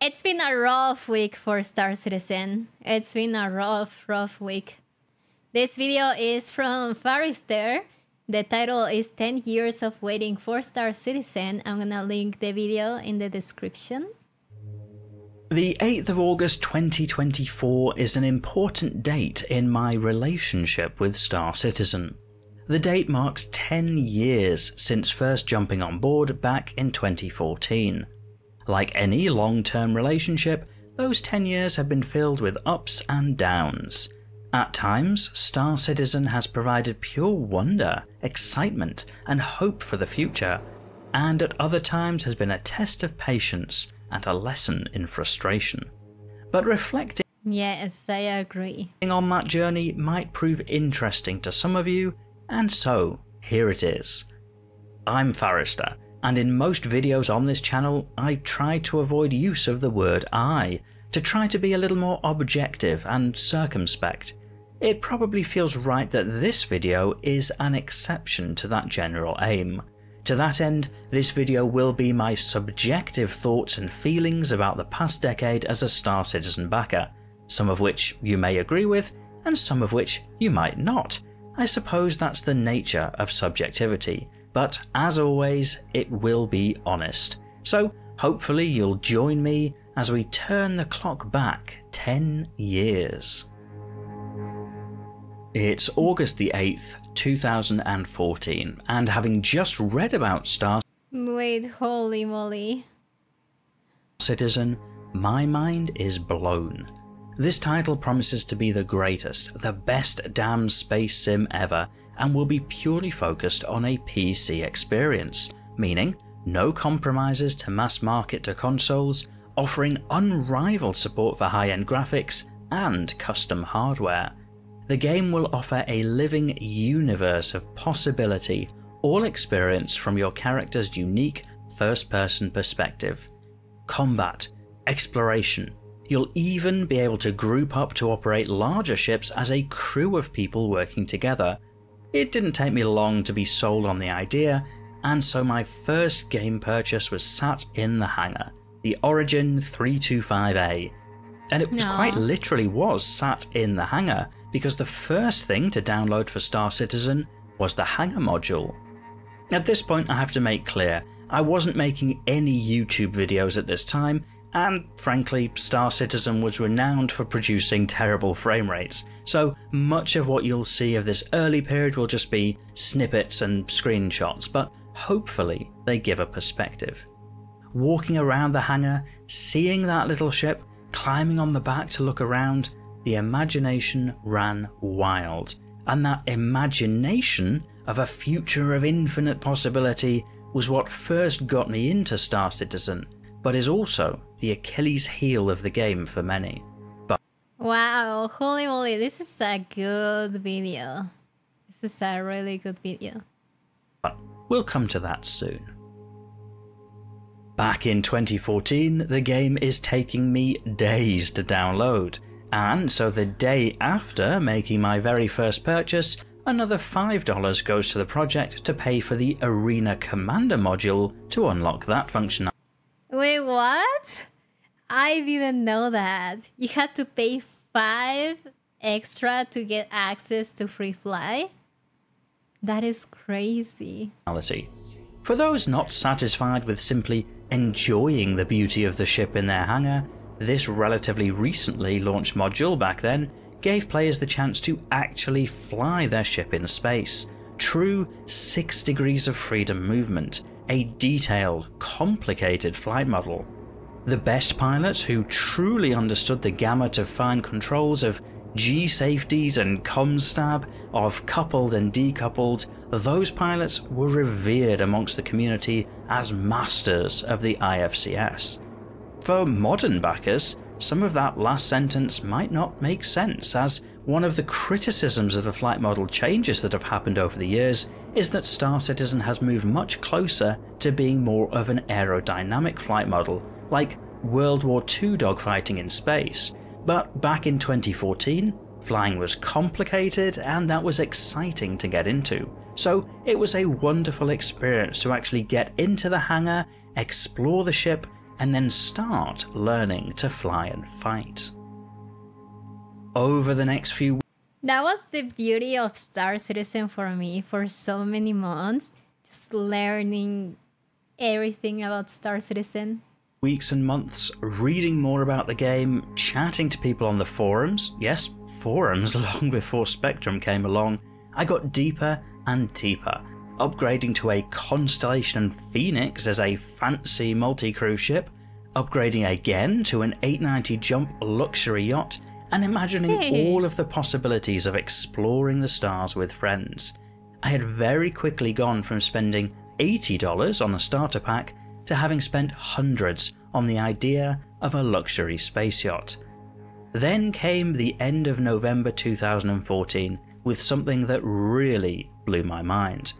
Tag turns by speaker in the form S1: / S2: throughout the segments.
S1: It's been a rough week for Star Citizen. It's been a rough week. This video is from Farister. The title is 10 Years of Waiting for Star Citizen. I'm gonna link the video in the description.
S2: The 8th of August 2024 is an important date in my relationship with Star Citizen. The date marks 10 years since first jumping on board back in 2014. Like any long-term relationship, those 10 years have been filled with ups and downs. At times, Star Citizen has provided pure wonder, excitement, and hope for the future, and at other times has been a test of patience and a lesson in frustration. But reflecting
S1: Yes, I agree.
S2: on that journey might prove interesting to some of you, and so here it is. I'm Farister, and in most videos on this channel I try to avoid use of the word I, to try to be a little more objective and circumspect. It probably feels right that this video is an exception to that general aim. To that end, this video will be my subjective thoughts and feelings about the past decade as a Star Citizen backer, some of which you may agree with, and some of which you might not. I suppose that's the nature of subjectivity, but as always, it will be honest. So hopefully you'll join me as we turn the clock back 10 years. It's August the 8th, 2014, and having just read about Star
S1: Wait, holy moly.
S2: Citizen, my mind is blown. This title promises to be the greatest, the best damn space sim ever, and will be purely focused on a PC experience, meaning no compromises to mass market to consoles, offering unrivaled support for high-end graphics and custom hardware. The game will offer a living universe of possibility, all experienced from your character's unique first-person perspective. Combat, exploration. You'll even be able to group up to operate larger ships as a crew of people working together. It didn't take me long to be sold on the idea, and so my first game purchase was sat in the hangar, the Origin 325A. And it was quite literally was sat in the hangar, because the first thing to download for Star Citizen was the hangar module. At this point I have to make clear, I wasn't making any YouTube videos at this time, and frankly Star Citizen was renowned for producing terrible frame rates, so much of what you'll see of this early period will just be snippets and screenshots, but hopefully they give a perspective. Walking around the hangar, seeing that little ship, climbing on the back to look around, the imagination ran wild, and that imagination of a future of infinite possibility was what first got me into Star Citizen, but is also the Achilles heel of the game for many. But
S1: Wow, holy moly, this is a good video. This is a really good video.
S2: we'll come to that soon. Back in 2014, the game is taking me days to download, and so the day after making my very first purchase, another $5 goes to the project to pay for the Arena Commander module to unlock that functionality.
S1: Wait, what? I didn't know that. You had to pay $5 extra to get access to Free Fly? That is crazy.
S2: For those not satisfied with simply enjoying the beauty of the ship in their hangar, this relatively recently launched module back then gave players the chance to actually fly their ship in space. True 6 degrees of freedom movement, a detailed, complicated flight model. The best pilots who truly understood the gamut of fine controls of G-safeties and comms stab, of coupled and decoupled, those pilots were revered amongst the community as masters of the IFCS. For modern backers, some of that last sentence might not make sense, as one of the criticisms of the flight model changes that have happened over the years is that Star Citizen has moved much closer to being more of an aerodynamic flight model, like World War II dogfighting in space. But back in 2014, flying was complicated and that was exciting to get into, so it was a wonderful experience to actually get into the hangar, explore the ship, and then start learning to fly and fight. Over the next few
S1: That was the beauty of Star Citizen for me for so many months, just learning everything about Star Citizen.
S2: weeks and months, reading more about the game, chatting to people on the forums, yes, forums long before Spectrum came along, I got deeper and deeper, upgrading to a Constellation Phoenix as a fancy multi-crew ship, upgrading again to an 890 jump luxury yacht, and imagining all of the possibilities of exploring the stars with friends. I had very quickly gone from spending $80 on a starter pack to having spent hundreds on the idea of a luxury space yacht. Then came the end of November 2014 with something that really blew my mind.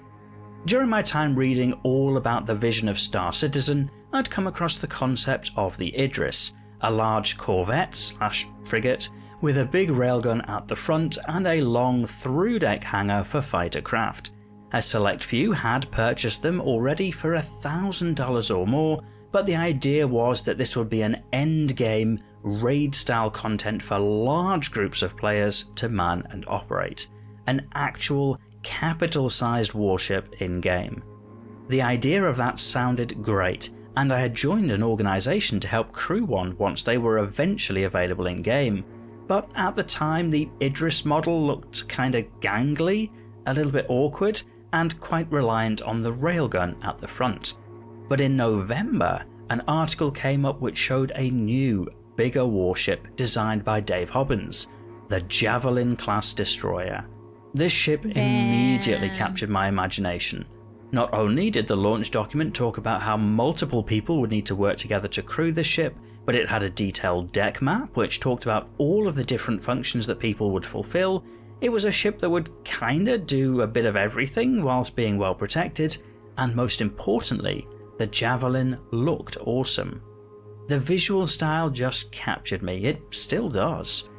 S2: During my time reading all about the vision of Star Citizen, I'd come across the concept of the Idris, a large corvette/frigate with a big railgun at the front and a long through-deck hangar for fighter craft. A select few had purchased them already for $1,000 or more, but the idea was that this would be an endgame, raid-style content for large groups of players to man and operate. An actual, capital-sized warship in-game. The idea of that sounded great, and I had joined an organisation to help crew one once they were eventually available in-game, but at the time the Idris model looked kinda gangly, a little bit awkward, and quite reliant on the railgun at the front. But in November, an article came up which showed a new, bigger warship designed by Dave Hobbins, the Javelin-class destroyer. This ship immediately captured my imagination. Not only did the launch document talk about how multiple people would need to work together to crew the ship, but it had a detailed deck map which talked about all of the different functions that people would fulfill. It was a ship that would kinda do a bit of everything whilst being well protected, and most importantly, the Javelin looked awesome. The visual style just captured me, it still does.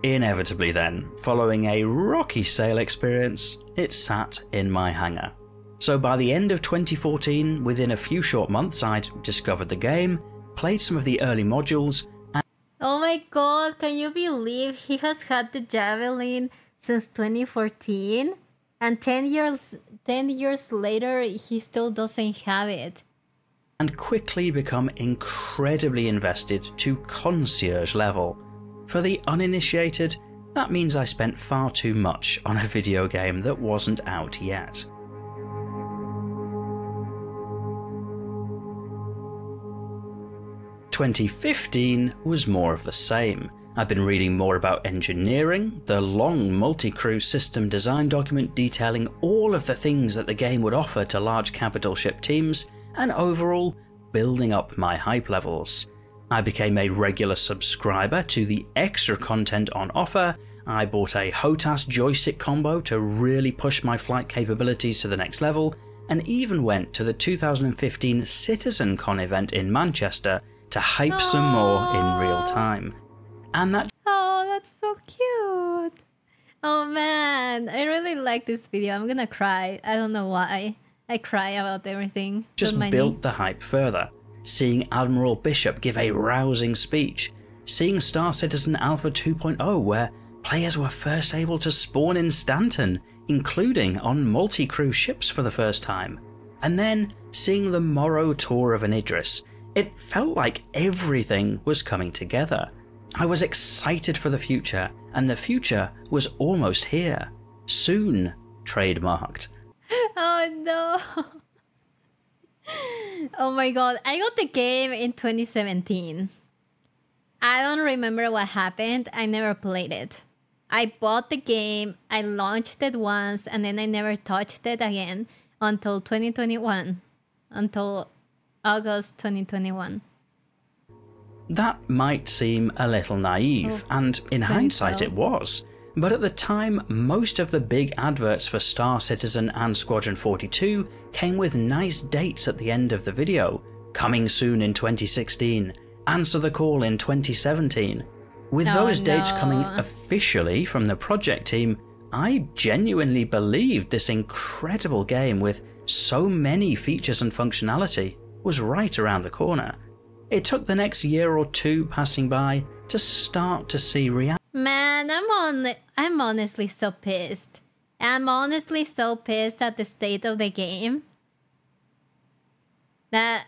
S2: Inevitably then, following a rocky sale experience, it sat in my hangar. So by the end of 2014, within a few short months, I'd discovered the game, played some of the early modules, and
S1: oh my god, can you believe he has had the Javelin since 2014? And 10 years later, he still doesn't have it.
S2: And quickly become incredibly invested to concierge level. For the uninitiated, that means I spent far too much on a video game that wasn't out yet. " 2015 was more of the same. I've been reading more about engineering, the long multi-crew system design document detailing all of the things that the game would offer to large capital ship teams, and overall building up my hype levels. I became a regular subscriber to the extra content on offer, I bought a HOTAS joystick combo to really push my flight capabilities to the next level, and even went to the 2015 CitizenCon event in Manchester to hype some more in real time. And that
S1: that's so cute. Oh man, I really like this video. I'm gonna cry. I don't know why. I cry about everything.
S2: just built the hype further. Seeing Admiral Bishop give a rousing speech, seeing Star Citizen Alpha 2.0 where players were first able to spawn in Stanton, including on multi-crew ships for the first time, and then seeing the Morrow tour of an Idris, it felt like everything was coming together. I was excited for the future, and the future was almost here. Soon, trademarked.
S1: Oh no. Oh my god, I got the game in 2017. I don't remember what happened, I never played it. I bought the game, I launched it once, and then I never touched it again until 2021. Until August 2021.
S2: That might seem a little naive, and in hindsight it was. But at the time, most of the big adverts for Star Citizen and Squadron 42 came with nice dates at the end of the video. Coming soon in 2016, answer the call in 2017. With those dates coming officially from the project team, I genuinely believed this incredible game with so many features and functionality was right around the corner. It took the next year or two passing by to start to see reality.
S1: Man, I'm honestly so pissed. I'm honestly so pissed at the state of the game. That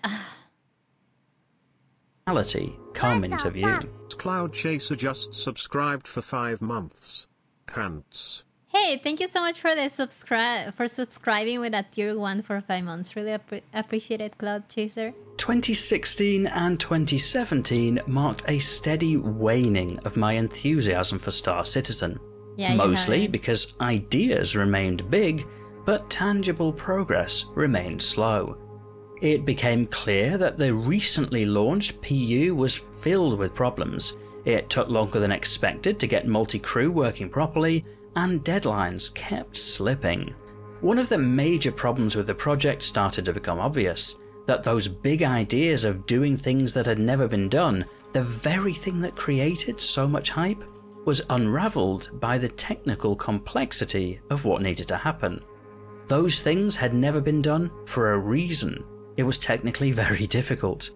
S2: Reality come into view.
S3: Cloud Chaser just subscribed for 5 months. Pants.
S1: Hey, thank you so much for the subscribing with that tier 1 for 5 months. Really appreciate it, Cloud Chaser.
S2: 2016 and 2017 marked a steady waning of my enthusiasm for Star Citizen.
S1: Yeah,
S2: mostly because ideas remained big, but tangible progress remained slow. It became clear that the recently launched PU was filled with problems. It took longer than expected to get multi-crew working properly, and deadlines kept slipping. One of the major problems with the project started to become obvious, that those big ideas of doing things that had never been done, the very thing that created so much hype, was unravelled by the technical complexity of what needed to happen. Those things had never been done for a reason. It was technically very difficult.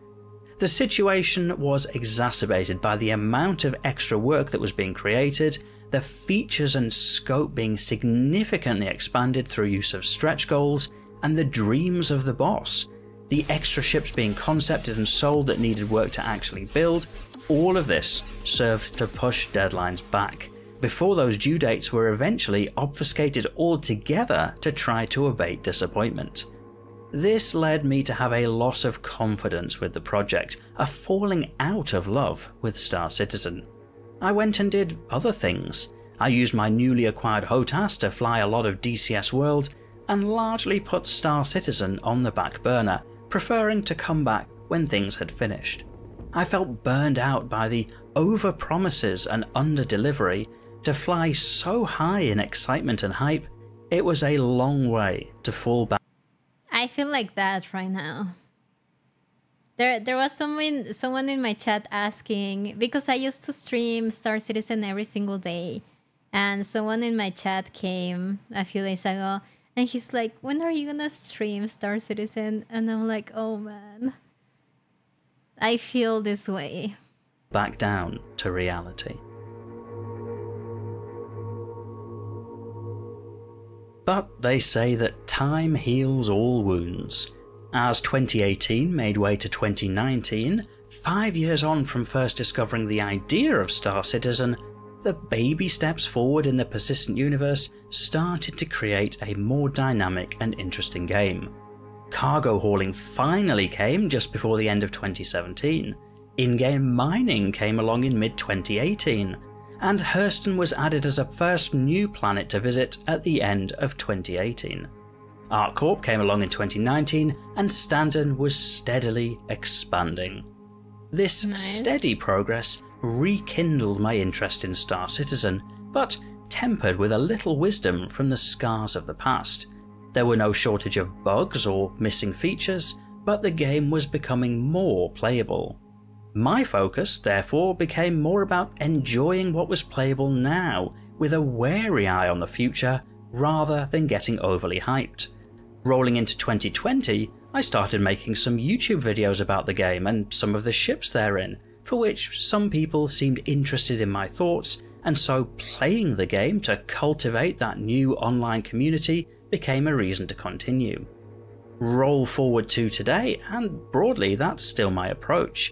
S2: The situation was exacerbated by the amount of extra work that was being created, the features and scope being significantly expanded through use of stretch goals, and the dreams of the boss. The extra ships being concepted and sold that needed work to actually build, all of this served to push deadlines back, before those due dates were eventually obfuscated altogether to try to abate disappointment. This led me to have a loss of confidence with the project, a falling out of love with Star Citizen. I went and did other things. I used my newly acquired HOTAS to fly a lot of DCS World, and largely put Star Citizen on the back burner, preferring to come back when things had finished. I felt burned out by the over-promises and under-delivery. To fly so high in excitement and hype, it was a long way to fall back.
S1: I feel like that right now. There was someone in my chat asking, because I used to stream Star Citizen every single day, and someone in my chat came a few days ago, and he's like, when are you gonna stream Star Citizen? And I'm like, oh man, I feel this way.
S2: Back down to reality. But they say that time heals all wounds. As 2018 made way to 2019, 5 years on from first discovering the idea of Star Citizen, the baby steps forward in the persistent universe started to create a more dynamic and interesting game. Cargo hauling finally came just before the end of 2017, in-game mining came along in mid-2018, and Hurston was added as a first new planet to visit at the end of 2018. ArcCorp came along in 2019, and Stanton was steadily expanding. This steady progress rekindled my interest in Star Citizen, but tempered with a little wisdom from the scars of the past. There were no shortage of bugs or missing features, but the game was becoming more playable. My focus, therefore, became more about enjoying what was playable now, with a wary eye on the future, rather than getting overly hyped. Rolling into 2020, I started making some YouTube videos about the game and some of the ships therein, for which some people seemed interested in my thoughts, and so playing the game to cultivate that new online community became a reason to continue. Roll forward to today, and broadly that's still my approach.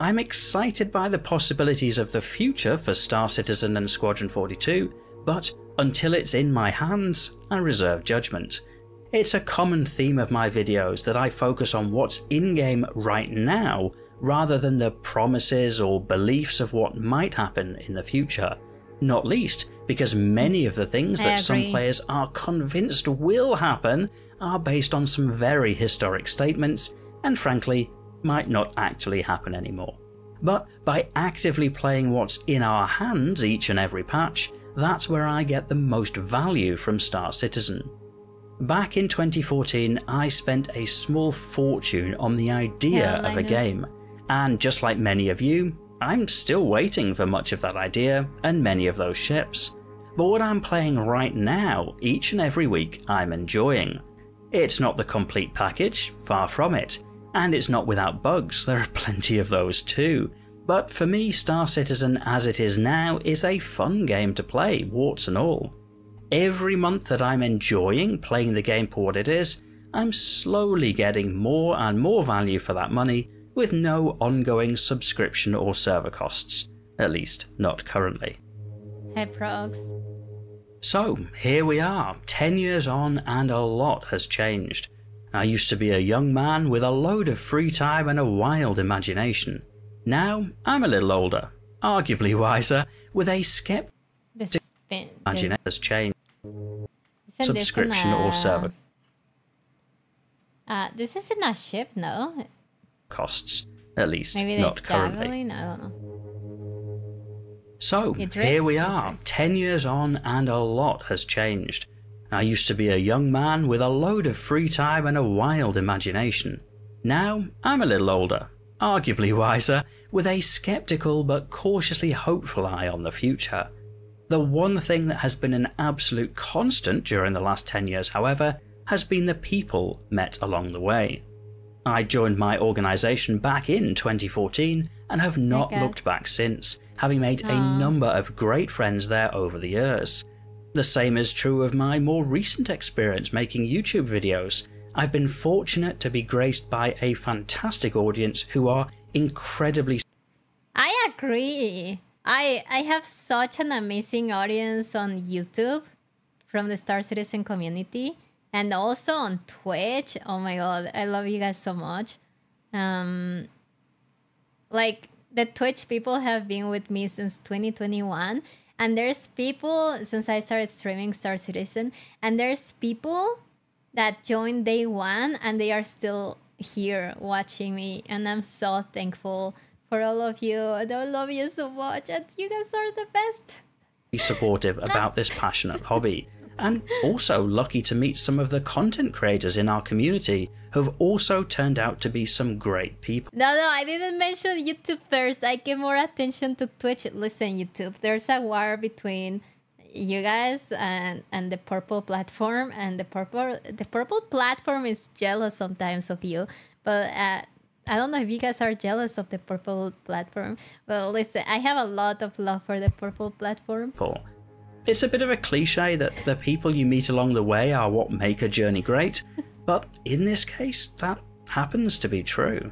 S2: I'm excited by the possibilities of the future for Star Citizen and Squadron 42, but until it's in my hands, I reserve judgment. It's a common theme of my videos that I focus on what's in-game right now, rather than the promises or beliefs of what might happen in the future. Not least because many of the things that some players are convinced will happen are based on some very historic statements, and frankly, might not actually happen anymore. But by actively playing what's in our hands each and every patch, that's where I get the most value from Star Citizen. Back in 2014, I spent a small fortune on the idea of a game, and just like many of you, I'm still waiting for much of that idea and many of those ships. But what I'm playing right now, each and every week, I'm enjoying. It's not the complete package, far from it. And it's not without bugs, there are plenty of those too. But for me, Star Citizen as it is now is a fun game to play, warts and all. Every month that I'm enjoying playing the game for what it is, I'm slowly getting more and more value for that money with no ongoing subscription or server costs, at least not currently.
S1: Hey, Progs.
S2: So here we are, 10 years on, and a lot has changed. I used to be a young man with a load of free time and a wild imagination. Now I'm a little older, arguably wiser, with a skeptic imagination has changed. Subscription or server
S1: this isn't a ship, no?
S2: Costs, at least
S1: Maybe
S2: not currently.
S1: javelin? I don't know.
S2: So here we are, 10 years on, and a lot has changed. I used to be a young man with a load of free time and a wild imagination. Now I'm a little older, arguably wiser, with a skeptical but cautiously hopeful eye on the future. The one thing that has been an absolute constant during the last 10 years, however, has been the people met along the way. I joined my organisation back in 2014 and have not looked back since, having made a number of great friends there over the years. The same is true of my more recent experience making YouTube videos. I've been fortunate to be graced by a fantastic audience who are incredibly...
S1: I agree. I have such an amazing audience on YouTube from the Star Citizen community and also on Twitch. Oh my god, I love you guys so much. Like, the Twitch people have been with me since 2021, and there's people since I started streaming Star Citizen, and there's people that joined day one and they are still here watching me, and I'm so thankful for all of you. I love you so much, and you guys are the best.
S2: Supportive about this passionate hobby, and also lucky to meet some of the content creators in our community who've also turned out to be some great people.
S1: No, I didn't mention YouTube first. I give more attention to Twitch. Listen, YouTube, there's a war between you guys and the purple platform, and the purple platform is jealous sometimes of you, but I don't know if you guys are jealous of the purple platform. Well, listen, I have a lot of love for the purple platform.
S2: It's a bit of a cliche that the people you meet along the way are what make a journey great, but in this case, that happens to be true.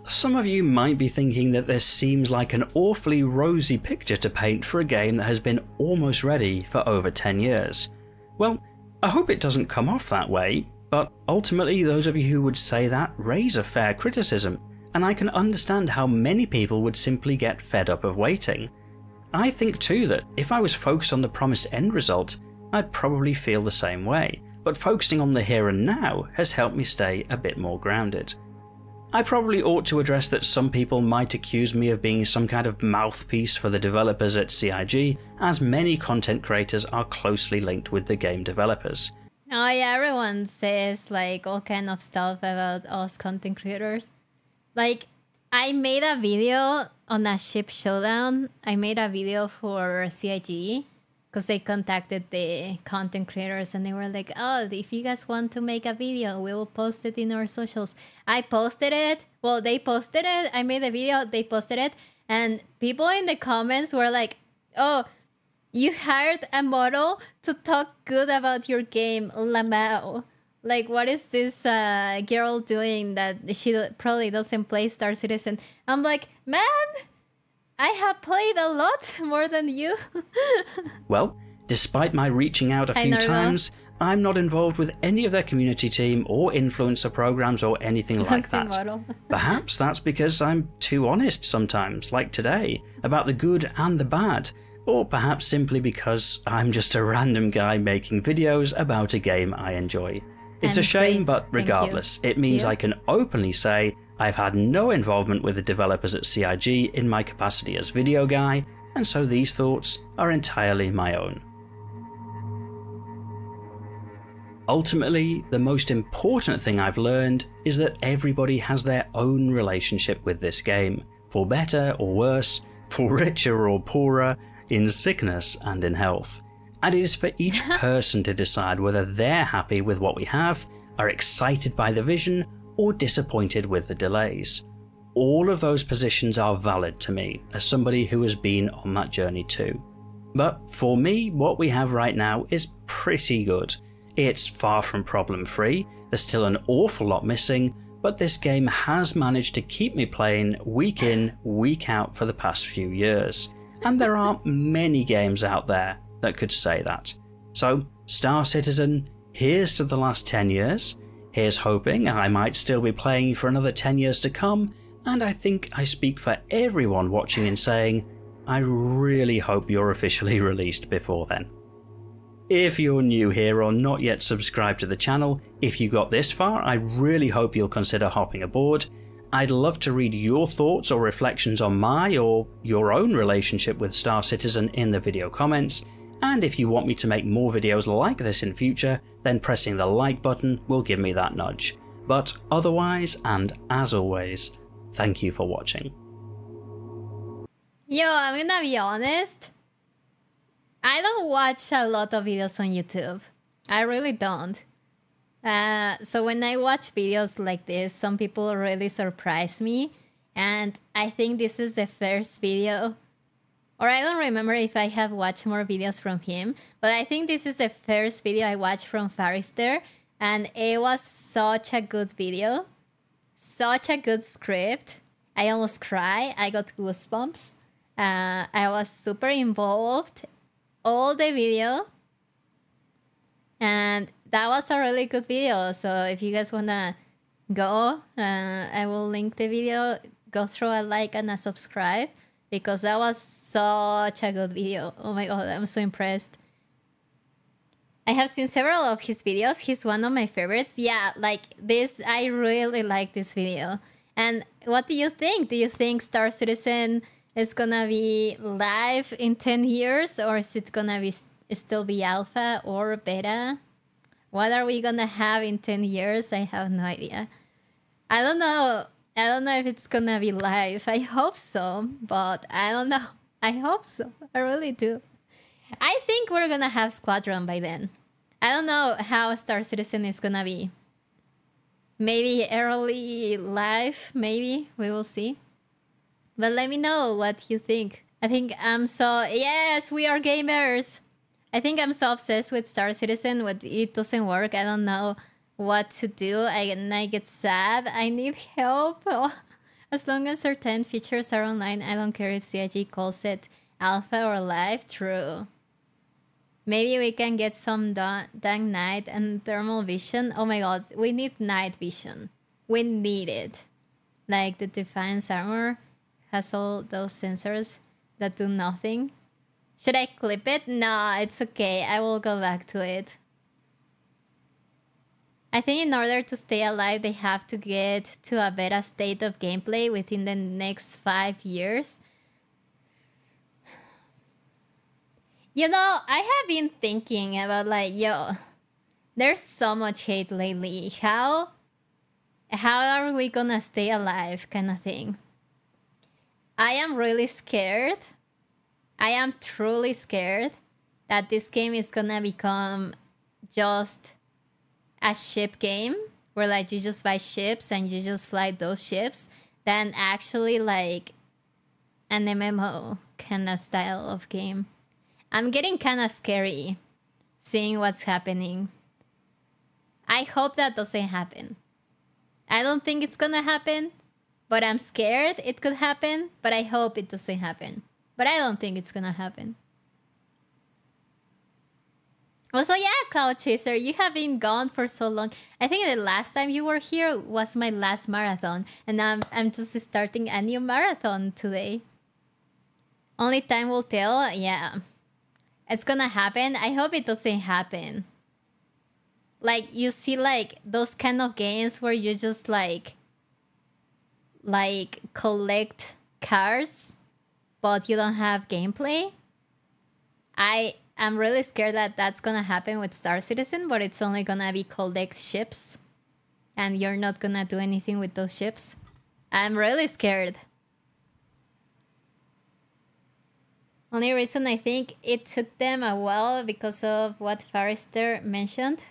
S2: Some of you might be thinking that this seems like an awfully rosy picture to paint for a game that has been almost ready for over 10 years. Well, I hope it doesn't come off that way, but ultimately those of you who would say that raise a fair criticism, and I can understand how many people would simply get fed up of waiting. I think too that if I was focused on the promised end result, I'd probably feel the same way, but focusing on the here and now has helped me stay a bit more grounded. I probably ought to address that some people might accuse me of being some kind of mouthpiece for the developers at CIG, as many content creators are closely linked with the game developers.
S1: Oh yeah, everyone says like all kind of stuff about us content creators. Like, I made a video on a ship showdown. I made a video for CIG because they contacted the content creators and they were like, oh, if you guys want to make a video, we will post it in our socials. I posted it. Well, they posted it. I made a video. They posted it. And people in the comments were like, oh, you hired a model to talk good about your game, Lamau. Like, what is this girl doing that she probably doesn't play Star Citizen? I'm like, man, I have played a lot more than you.
S2: Well, despite my reaching out a few times, I'm not involved with any of their community team or influencer programs or anything like that. Perhaps that's because I'm too honest sometimes, like today, about the good and the bad. Or perhaps simply because I'm just a random guy making videos about a game I enjoy. It's a shame, but regardless, it means I can openly say I've had no involvement with the developers at CIG in my capacity as video guy, and so these thoughts are entirely my own. Ultimately, the most important thing I've learned is that everybody has their own relationship with this game, for better or worse, for richer or poorer, in sickness and in health. And it is for each person to decide whether they're happy with what we have are excited by the vision, or disappointed with the delays. All of those positions are valid to me, as somebody who has been on that journey too. But for me, what we have right now is pretty good. It's far from problem-free, there's still an awful lot missing, but this game has managed to keep me playing week in, week out for the past few years. And there aren't many games out there that could say that. So, Star Citizen, here's to the last 10 years, here's hoping I might still be playing for another 10 years to come, and I think I speak for everyone watching in saying, I really hope you're officially released before then. If you're new here or not yet subscribed to the channel, if you got this far, I really hope you'll consider hopping aboard. I'd love to read your thoughts or reflections on my or your own relationship with Star Citizen in the video comments, and if you want me to make more videos like this in future, then pressing the like button will give me that nudge. But otherwise, and as always, thank you for watching.
S1: Yo, I'm gonna be honest. I don't watch a lot of videos on YouTube. I really don't. So when I watch videos like this, some people really surprise me. And I think this is the first video, or I don't remember if I have watched more videos from him, but I think this is the first video I watched from Farister. And it was such a good video. Such a good script. I almost cried. I got goosebumps. I was super involved all the video, and that was a really good video. So if you guys wanna go, I will link the video. Go throw a like and a subscribe, because that was such a good video. Oh my god, I'm so impressed. I have seen several of his videos. He's one of my favorites. Yeah, like this, I really like this video. And what do you think? Do you think Star Citizen is gonna be live in 10 years, or is it gonna be still be alpha or beta? What are we gonna have in 10 years? I have no idea. I don't know if it's gonna be live. I hope so, but I don't know. I hope so. I really do. I think we're gonna have Squadron by then. I don't know how Star Citizen is gonna be. Maybe early live, maybe. We will see. But let me know what you think. I think I'm so... Yes, we are gamers! I think I'm so obsessed with Star Citizen, but it doesn't work. I don't know what to do. I get sad. I need help. As long as certain features are online, I don't care if CIG calls it alpha or live. True. Maybe we can get some dark night and thermal vision. Oh my god, we need night vision. We need it. Like the Defiance armor has all those sensors that do nothing. Should I clip it? No, it's okay. I will go back to it. I think in order to stay alive, they have to get to a better state of gameplay within the next 5 years. You know, I have been thinking about like, yo, there's so much hate lately. How are we gonna stay alive kind of thing? I am really scared. I am truly scared that this game is gonna become just a ship game where like you just buy ships and you just fly those ships, than actually like an MMO kind of style of game. I'm getting kind of scary seeing what's happening. I hope that doesn't happen. I don't think it's gonna happen, but I'm scared it could happen, but I hope it doesn't happen. But I don't think it's gonna happen. Also, yeah, Cloud Chaser, you have been gone for so long. I think the last time you were here was my last marathon, and I'm just starting a new marathon today. Only time will tell. Yeah, it's gonna happen. I hope it doesn't happen. Like, you see, like, those kind of games where you just, like collect cars, but you don't have gameplay. I'm really scared that that's gonna happen with Star Citizen, but it's only gonna be collect ships, and you're not gonna do anything with those ships. I'm really scared. Only reason I think it took them a while because of what Forrester mentioned.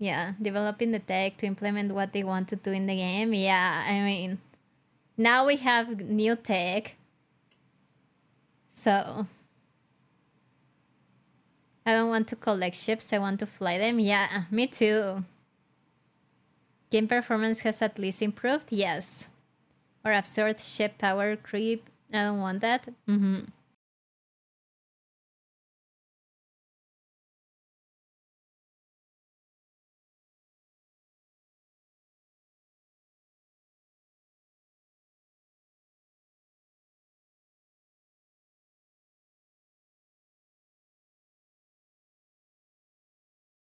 S1: Yeah, developing the tech to implement what they want to do in the game. Yeah, I mean, now we have new tech. So I don't want to collect ships, I want to fly them. Yeah, me too. Game performance has at least improved, yes. Or absurd ship power creep. I don't want that.